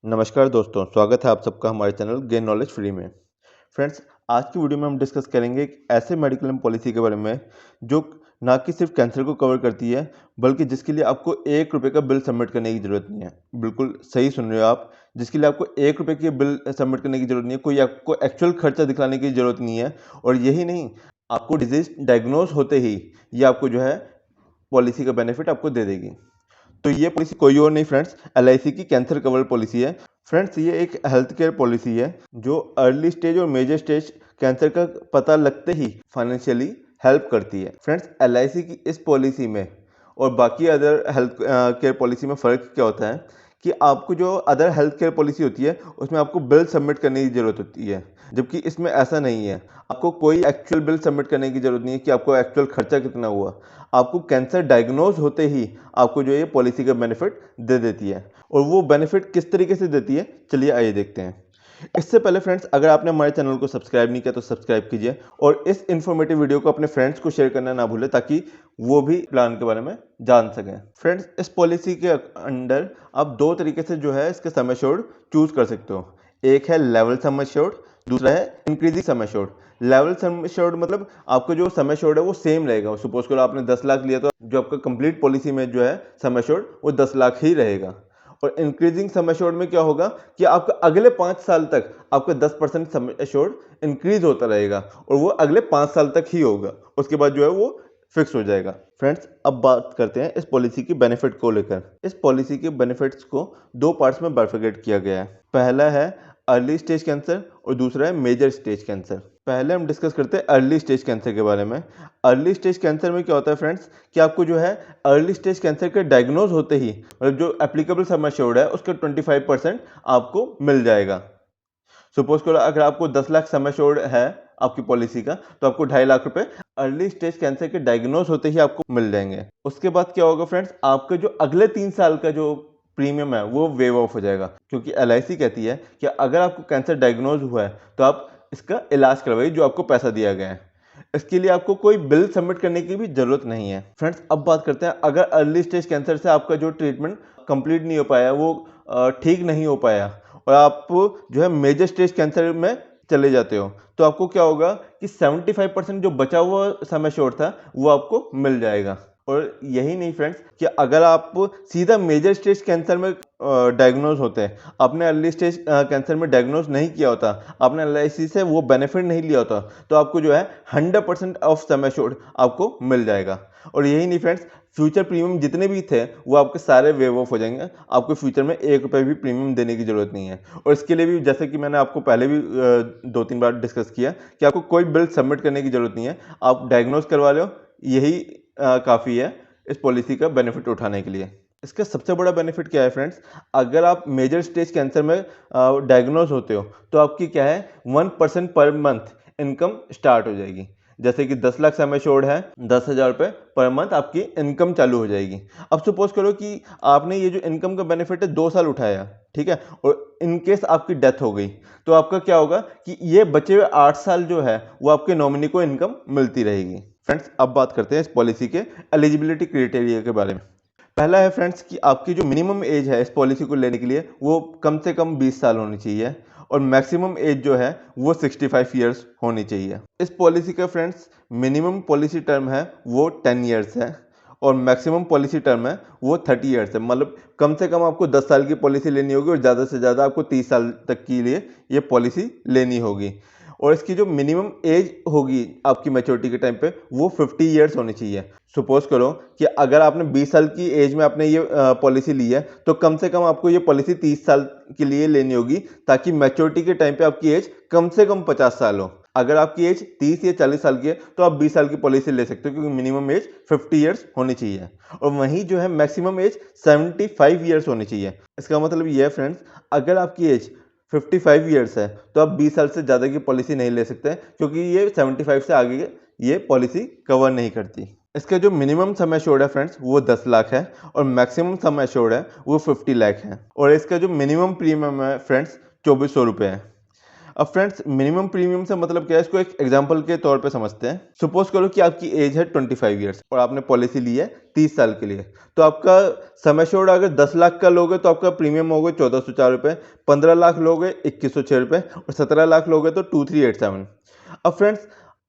नमस्कार दोस्तों, स्वागत है आप सबका हमारे चैनल गेन नॉलेज फ्री में। फ्रेंड्स, आज की वीडियो में हम डिस्कस करेंगे एक ऐसे मेडिक्लेम पॉलिसी के बारे में जो ना कि सिर्फ कैंसर को कवर करती है, बल्कि जिसके लिए आपको ₹1 का बिल सबमिट करने की ज़रूरत नहीं है। बिल्कुल सही सुन रहे हो आप, जिसके लिए आपको ₹1 की बिल सबमिट करने की ज़रूरत नहीं है, कोई आपको एक्चुअल खर्चा दिखलाने की ज़रूरत नहीं है। और यही नहीं, आपको डिजीज़ डायग्नोज होते ही ये आपको जो है पॉलिसी का बेनिफिट आपको दे देगी। तो ये पॉलिसी कोई और नहीं फ्रेंड्स, एलआईसी की कैंसर कवर पॉलिसी है। फ्रेंड्स, ये एक हेल्थ केयर पॉलिसी है जो अर्ली स्टेज और मेजर स्टेज कैंसर का पता लगते ही फाइनेंशियली हेल्प करती है। फ्रेंड्स, एलआईसी की इस पॉलिसी में और बाकी अदर हेल्थ केयर पॉलिसी में फ़र्क क्या होता है कि आपको जो अदर हेल्थ केयर पॉलिसी होती है उसमें आपको बिल सबमिट करने की ज़रूरत होती है, जबकि इसमें ऐसा नहीं है। आपको कोई एक्चुअल बिल सबमिट करने की ज़रूरत नहीं है कि आपको एक्चुअल खर्चा कितना हुआ। आपको कैंसर डायग्नोज होते ही आपको जो ये पॉलिसी का बेनिफिट दे देती है। और वो बेनिफिट किस तरीके से देती है, चलिए आइए देखते हैं। इससे पहले फ्रेंड्स, अगर आपने हमारे चैनल को सब्सक्राइब नहीं किया तो सब्सक्राइब कीजिए और इस इन्फॉर्मेटिव वीडियो को अपने फ्रेंड्स को शेयर करना ना भूलें ताकि वो भी प्लान के बारे में जान सकें। फ्रेंड्स, इस पॉलिसी के अंडर आप दो तरीके से जो है इसके सम एश्योर्ड चूज कर सकते हो। एक है लेवल सम एश्योर्ड, दूसरा है increasing sum assured. Level sum assured मतलब आपको जो सम एश्योर्ड है वो सेम रहेगा। सपोज करो आपने 10 लाख लिया तो जो आपका कंप्लीट पॉलिसी में जो है सम एश्योर्ड वो 10 लाख ही रहेगा। और इंक्रीजिंग सम एश्योर्ड में क्या होगा कि आपका अगले 5 साल तक आपका 10% सम एश्योर्ड इंक्रीज होता रहेगा और वो अगले 5 साल तक ही होगा। उसके बाद जो है वो फिक्स हो जाएगा। फ्रेंड्स, अब बात करते हैं इस पॉलिसी की बेनिफिट को लेकर। इस पॉलिसी के बेनिफिट्स को दो पार्ट्स में बाइफरकेट किया गया है। पहला है अर्ली स्टेज कैंसर और दूसरा है मेजर स्टेज कैंसर। पहले हम डिस्कस करते हैं अर्ली स्टेज कैंसर के बारे में। अर्ली स्टेज कैंसर में क्या होता है फ्रेंड्स कि आपको जो है अर्ली स्टेज कैंसर के डायग्नोज होते ही मतलब जो एप्लीकेबल सम एश्योर्ड है उसका 25% आपको मिल जाएगा। सपोज करो अगर आपको 10 लाख सम एश्योर्ड है आपकी पॉलिसी का, तो आपको 2.5 लाख रुपए अर्ली स्टेज कैंसर के डायग्नोज होते ही आपको मिल जाएंगे। उसके बाद क्या होगा फ्रेंड्स, आपका जो अगले 3 साल का जो प्रीमियम है वो वेव ऑफ हो जाएगा, क्योंकि एलआईसी कहती है कि अगर आपको कैंसर डायग्नोज हुआ है तो आप इसका इलाज करवाइए जो आपको पैसा दिया गया है। इसके लिए आपको कोई बिल सबमिट करने की भी जरूरत नहीं है। फ्रेंड्स, अब बात करते हैं अगर अर्ली स्टेज कैंसर से आपका जो ट्रीटमेंट कंप्लीट नहीं हो पाया, वो ठीक नहीं हो पाया और आप जो है मेजर स्टेज कैंसर में चले जाते हो, तो आपको क्या होगा कि 75% जो बचा हुआ सम एश्योर्ड था वो आपको मिल जाएगा। और यही नहीं फ्रेंड्स कि अगर आप सीधा मेजर स्टेज कैंसर में डायग्नोज होते हैं, आपने अर्ली स्टेज कैंसर में डायग्नोज नहीं किया होता, आपने एलआईसी से वो बेनिफिट नहीं लिया होता, तो आपको जो है 100% ऑफ सम एश्योर्ड आपको मिल जाएगा। और यही नहीं फ्रेंड्स, फ्यूचर प्रीमियम जितने भी थे वो आपके सारे वेव ऑफ हो जाएंगे। आपको फ्यूचर में ₹1 भी प्रीमियम देने की जरूरत नहीं है। और इसके लिए भी जैसे कि मैंने आपको पहले भी 2-3 बार डिस्कस किया कि आपको कोई बिल सबमिट करने की जरूरत नहीं है। आप डायग्नोज करवा लो, यही काफ़ी है इस पॉलिसी का बेनिफिट उठाने के लिए। इसका सबसे बड़ा बेनिफिट क्या है फ्रेंड्स, अगर आप मेजर स्टेज कैंसर में डायग्नोज होते हो तो आपकी क्या है 1% पर मंथ इनकम स्टार्ट हो जाएगी। जैसे कि 10 लाख सम एश्योर्ड है, 10,000 रुपये पर मंथ आपकी इनकम चालू हो जाएगी। अब सपोज करो कि आपने ये जो इनकम का बेनिफिट है 2 साल उठाया, ठीक है, और इन केस आपकी डेथ हो गई तो आपका क्या होगा कि ये बचे हुए 8 साल जो है वो आपके नॉमिनी को इनकम मिलती रहेगी। फ्रेंड्स, अब बात करते हैं इस पॉलिसी के एलिजिबिलिटी क्राइटेरिया के बारे में। पहला है फ्रेंड्स कि आपकी जो मिनिमम एज है इस पॉलिसी को लेने के लिए वो कम से कम 20 साल होनी चाहिए और मैक्सिमम एज जो है वो 65 ईयर्स होनी चाहिए। इस पॉलिसी का फ्रेंड्स मिनिमम पॉलिसी टर्म है वो 10 ईयर्स है और मैक्सिमम पॉलिसी टर्म है वो 30 ईयर्स है। मतलब कम से कम आपको 10 साल की पॉलिसी लेनी होगी और ज़्यादा से ज़्यादा आपको 30 साल तक के लिए ये पॉलिसी लेनी होगी। और इसकी जो मिनिमम एज होगी आपकी मैच्योरिटी के टाइम पे वो 50 ईयर्स होनी चाहिए। सपोज करो कि अगर आपने 20 साल की एज में आपने ये पॉलिसी ली है तो कम से कम आपको ये पॉलिसी 30 साल के लिए लेनी होगी ताकि मैच्योरिटी के टाइम पे आपकी एज कम से कम 50 साल हो। अगर आपकी एज 30 या 40 साल की है तो आप 20 साल की पॉलिसी ले सकते हो, क्योंकि मिनिमम एज 50 ईयर्स होनी चाहिए और वहीं जो है मैक्सिमम एज 75 ईयर्स होनी चाहिए। इसका मतलब ये है फ्रेंड्स, अगर आपकी एज 55 ईयर्स है तो आप 20 साल से ज़्यादा की पॉलिसी नहीं ले सकते, क्योंकि ये 75 से आगे ये पॉलिसी कवर नहीं करती। इसका जो मिनिमम सम एश्योर्ड है फ्रेंड्स वो 10 लाख है और मैक्सिमम सम एश्योर्ड है वो 50 लाख है। और इसका जो मिनिमम प्रीमियम है फ्रेंड्स 2400 रुपये है। अब फ्रेंड्स मिनिमम प्रीमियम से मतलब क्या है, इसको एक एग्जांपल के तौर पे समझते हैं। सपोज करो कि आपकी एज है 25 ईयर्स और आपने पॉलिसी ली है 30 साल के लिए, तो आपका सम एश्योर्ड अगर 10 लाख का लोगे तो आपका प्रीमियम होगा 1404 रुपये, 15 लाख लोगे 2106 रुपये और 17 लाख लोगे तो 2387। अब फ्रेंड्स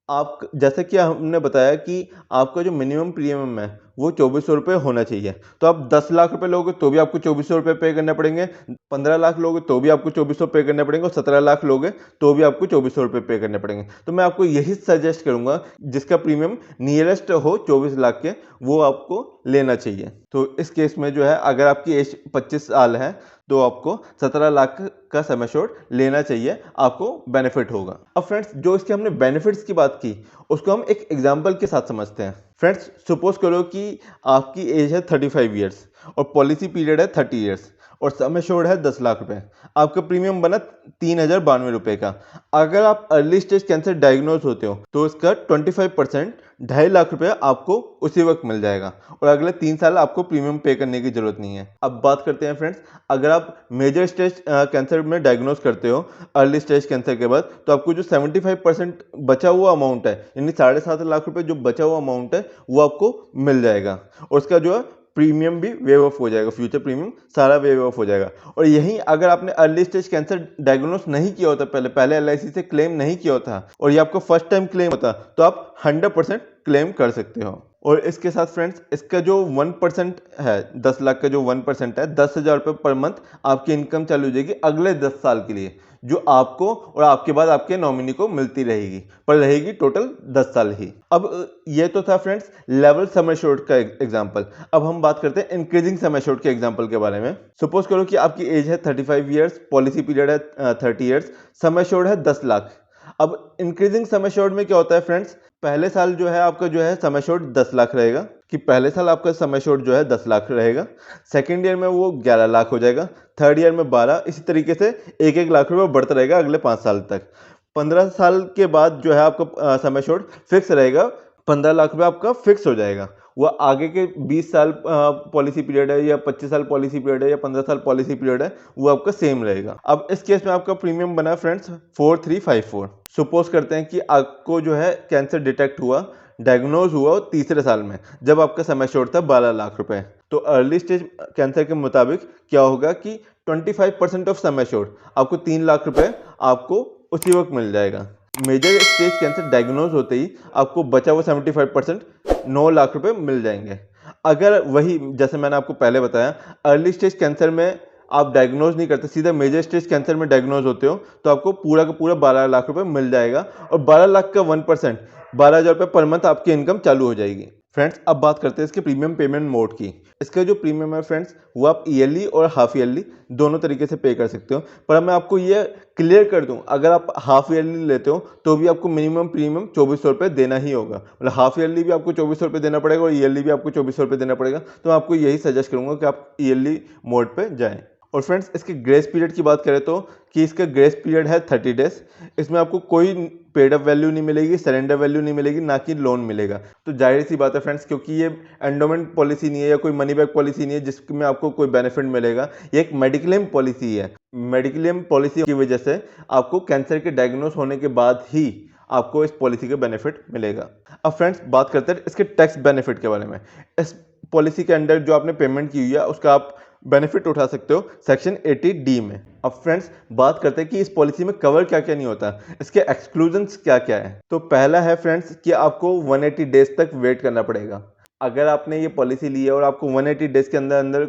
आप जैसे कि हमने बताया कि आपका जो मिनिमम प्रीमियम है वो 2400 रुपये होना चाहिए, तो आप 10 लाख रुपए लोगे तो भी आपको 2400 रुपये पे करने पड़ेंगे, 15 लाख लोगे तो भी आपको 2400 पे करने पड़ेंगे और 17 लाख लोगे तो भी आपको 2400 रुपये पे करने पड़ेंगे। तो मैं आपको यही सजेस्ट करूंगा जिसका प्रीमियम नियरेस्ट हो 24 लाख के, वो आपको लेना चाहिए। तो इस केस में जो है अगर आपकी एज 25 साल है तो आपको 17 लाख का सम एश्योर्ड लेना चाहिए, आपको बेनिफिट होगा। अब फ्रेंड्स जो इसके हमने बेनिफिट्स की बात की उसको हम एक एग्जांपल के साथ समझते हैं। फ्रेंड्स सपोज करो कि आपकी एज है 35 ईयर्स और पॉलिसी पीरियड है 30 ईयर्स और सम एश्योर्ड है 10 लाख रुपए। आपका प्रीमियम बना 3092 रुपये का। अगर आप अर्ली स्टेज कैंसर डायग्नोज होते हो तो इसका 25% 2.5 लाख रुपए आपको उसी वक्त मिल जाएगा और अगले 3 साल आपको प्रीमियम पे करने की जरूरत नहीं है। अब बात करते हैं फ्रेंड्स, अगर आप मेजर स्टेज कैंसर में डायग्नोज करते हो अर्ली स्टेज कैंसर के बाद, तो आपको जो 75% बचा हुआ अमाउंट है यानी 7.5 लाख रुपए जो बचा हुआ अमाउंट है वो आपको मिल जाएगा और उसका जो है प्रीमियम भी वेव ऑफ हो जाएगा, फ्यूचर प्रीमियम सारा वेव ऑफ हो जाएगा। और यहीं अगर आपने अर्ली स्टेज कैंसर डायग्नोस नहीं किया होता, पहले एलआईसी से क्लेम नहीं किया होता और ये आपका फर्स्ट टाइम क्लेम होता, तो आप 100% क्लेम कर सकते हो। और इसके साथ फ्रेंड्स इसका जो 1% है, 10 लाख का जो 1% है, 10,000 रुपये पर मंथ आपकी इनकम चालू हो जाएगी अगले 10 साल के लिए, जो आपको और आपके बाद आपके नॉमिनी को मिलती रहेगी, पर रहेगी टोटल 10 साल ही। अब ये तो था फ्रेंड्स लेवल सम एश्योर्ड का एग्जांपल। अब हम बात करते हैं इंक्रीजिंग सम एश्योर्ड के एग्जांपल के बारे में। सपोज करो कि आपकी एज है 35 ईयर्स, पॉलिसी पीरियड है 30 ईयर्स, सम एश्योर्ड है 10 लाख। अब इंक्रीजिंग सम एश्योर्ड में क्या होता है फ्रेंड्स, पहले साल जो है आपका जो है सम एश्योर्ड 10 लाख रहेगा, कि पहले साल आपका सम एश्योर्ड जो है 10 लाख रहेगा, सेकेंड ईयर में वो 11 लाख हो जाएगा, थर्ड ईयर में 12, इसी तरीके से 1-1 लाख रुपये बढ़ता रहेगा अगले 5 साल तक। 15 साल के बाद जो है आपका सम एश्योर्ड फिक्स रहेगा, 15 लाख रुपये आपका फिक्स हो जाएगा। वो आगे के 20 साल पॉलिसी पीरियड है या 25 साल पॉलिसी पीरियड है या 15 साल पॉलिसी पीरियड है, वो आपका सेम रहेगा। अब इस केस में आपका प्रीमियम बना फ्रेंड्स 4354। सपोज करते हैं कि आपको जो है कैंसर डिटेक्ट हुआ, डायग्नोज हुआ तीसरे साल में, जब आपका सम एश्योर्ड था 12 लाख रुपए। तो अर्ली स्टेज कैंसर के मुताबिक क्या होगा कि 25% ऑफ सम एश्योर्ड आपको 3 लाख रुपए आपको उसी वक्त मिल जाएगा। मेजर स्टेज कैंसर डायग्नोज होते ही आपको बचा हुआ 75% 9 लाख रुपए मिल जाएंगे। अगर वही जैसे मैंने आपको पहले बताया अर्ली स्टेज कैंसर में आप डायग्नोज नहीं करते, सीधा मेजर स्टेज कैंसर में डायग्नोज होते हो, तो आपको पूरा का पूरा 12 लाख रुपए मिल जाएगा और 12 लाख का 1% 12,000 रुपये पर मंथ आपकी इनकम चालू हो जाएगी। फ्रेंड्स अब बात करते हैं इसके प्रीमियम पेमेंट मोड की। इसका जो प्रीमियम है फ्रेंड्स वो आप ईयरली और हाफ ईयरली दोनों तरीके से पे कर सकते हो, पर मैं आपको ये क्लियर कर दूं, अगर आप हाफ ईयरली लेते हो तो भी आपको मिनिमम प्रीमियम 2400 रुपये देना ही होगा। मतलब हाफ ईयरली भी आपको 2400 रुपये देना पड़ेगा और ईयरली भी आपको 2400 रुपये देना पड़ेगा। तो मैं आपको यही सजेस्ट करूंगा कि आप ईयरली मोड पे जाएं। और फ्रेंड्स इसके ग्रेस पीरियड की बात करें तो कि इसका ग्रेस पीरियड है 30 डेज। इसमें आपको कोई पेड अप वैल्यू नहीं मिलेगी, सरेंडर वैल्यू नहीं मिलेगी, ना कि लोन मिलेगा। तो जाहिर सी बात है फ्रेंड्स, क्योंकि ये एंडोमेंट पॉलिसी नहीं है या कोई मनी बैक पॉलिसी नहीं है जिसमें आपको कोई बेनिफिट मिलेगा, ये एक मेडिक्लेम पॉलिसी है। मेडिक्लेम पॉलिसी की वजह से आपको कैंसर के डायग्नोस होने के बाद ही आपको इस पॉलिसी का बेनिफिट मिलेगा। अब फ्रेंड्स बात करते हैं इसके टैक्स बेनिफिट के बारे में। इस पॉलिसी के अंडर जो आपने पेमेंट की हुई है उसका आप बेनिफिट उठा सकते हो सेक्शन 80D में। अब फ्रेंड्स बात करते हैं कि इस पॉलिसी में कवर क्या क्या नहीं होता, इसके एक्सक्लूजन्स क्या क्या है। तो पहला है फ्रेंड्स कि आपको 180 डेज तक वेट करना पड़ेगा। अगर आपने ये पॉलिसी ली है और आपको 180 डेज के अंदर अंदर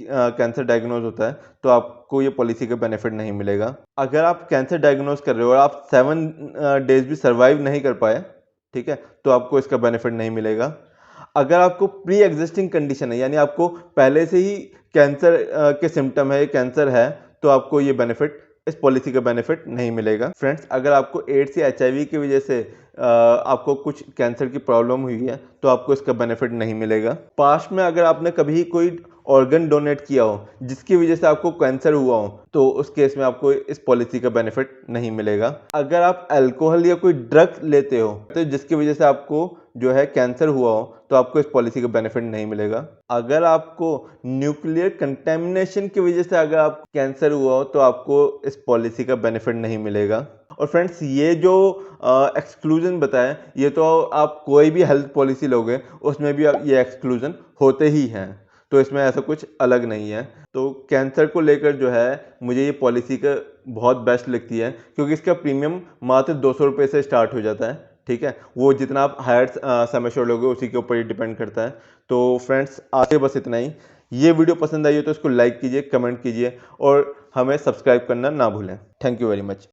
कैंसर डायग्नोज होता है तो आपको ये पॉलिसी का बेनिफिट नहीं मिलेगा। अगर आप कैंसर डायग्नोज कर रहे हो और आप 7 डेज भी सर्वाइव नहीं कर पाए, ठीक है, तो आपको इसका बेनिफिट नहीं मिलेगा। अगर आपको प्री एग्जिस्टिंग कंडीशन है, यानी आपको पहले से ही कैंसर के सिम्टम है, कैंसर है, तो आपको ये बेनिफिट, इस पॉलिसी का बेनिफिट नहीं मिलेगा। फ्रेंड्स अगर आपको एड्स या HIV की वजह से आपको कुछ कैंसर की प्रॉब्लम हुई है तो आपको इसका बेनिफिट नहीं मिलेगा। पास्ट में अगर आपने कभी कोई ऑर्गन डोनेट किया हो जिसकी वजह से आपको कैंसर हुआ हो, तो उस केस में आपको इस पॉलिसी का बेनिफिट नहीं मिलेगा। अगर आप अल्कोहल या कोई ड्रग लेते हो तो जिसकी वजह से आपको जो है कैंसर हुआ हो, तो आपको इस पॉलिसी का बेनिफिट नहीं मिलेगा। अगर आपको न्यूक्लियर कंटेमिनेशन की वजह से अगर आप कैंसर हुआ हो, तो आपको इस पॉलिसी का बेनिफिट नहीं मिलेगा। और फ्रेंड्स, ये जो एक्सक्लूजन बताया, ये तो आप कोई भी हेल्थ पॉलिसी लोगे उसमें भी ये एक्सक्लूजन होते ही हैं, तो इसमें ऐसा कुछ अलग नहीं है। तो कैंसर को लेकर जो है मुझे ये पॉलिसी का बहुत बेस्ट लगती है, क्योंकि इसका प्रीमियम मात्र 200 रुपये से स्टार्ट हो जाता है। ठीक है, वो जितना आप हायर सम एश्योर्ड लोगे उसी के ऊपर ही डिपेंड करता है। तो फ्रेंड्स, आज बस इतना ही। ये वीडियो पसंद आई हो तो इसको लाइक कीजिए, कमेंट कीजिए और हमें सब्सक्राइब करना ना भूलें। Thank you very much.